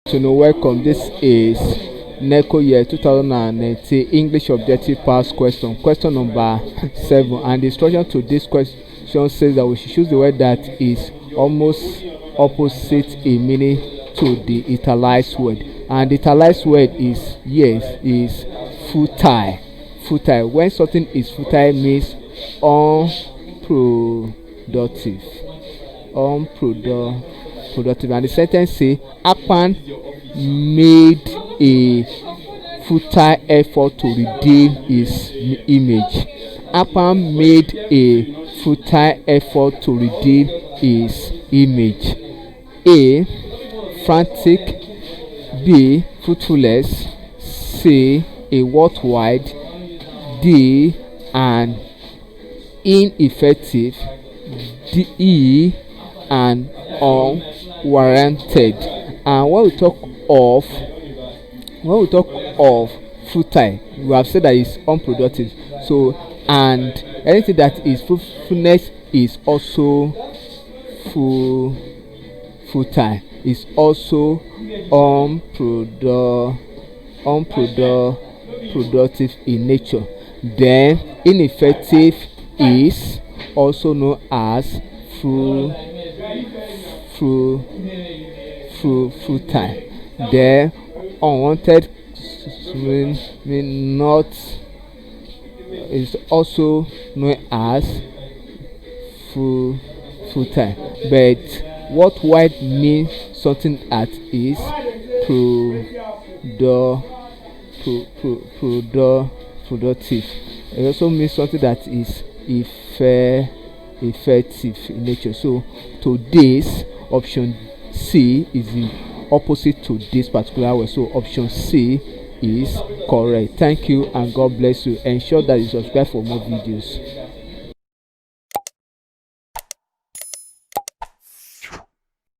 To know, welcome. This is Neco year 2019 English Objective Past question. Question number 7. And the instruction to this question says that we should choose the word that is almost opposite in meaning to the italicized word. And the italicized word is is futile. Futile. When something is futile means unproductive. Productive. And the sentence say Akpan made a futile effort to redeem his image. Akpan made a futile effort to redeem his image. A. Frantic. B. Fruitless. C. A worthwhile. D. An ineffective. D. An unwarranted. And when we talk of futile, we have said that it's unproductive. So, and anything that is fruitfulness is also futile. Is also unproductive in nature. Then ineffective is also known as futile. Then unwanted mean not is also known as futile. But what white means something that is productive. It also means something that is effective in nature. So to this, option C is the opposite to this particular word. So option C is correct. Thank you and God bless you. Ensure that you subscribe for more videos.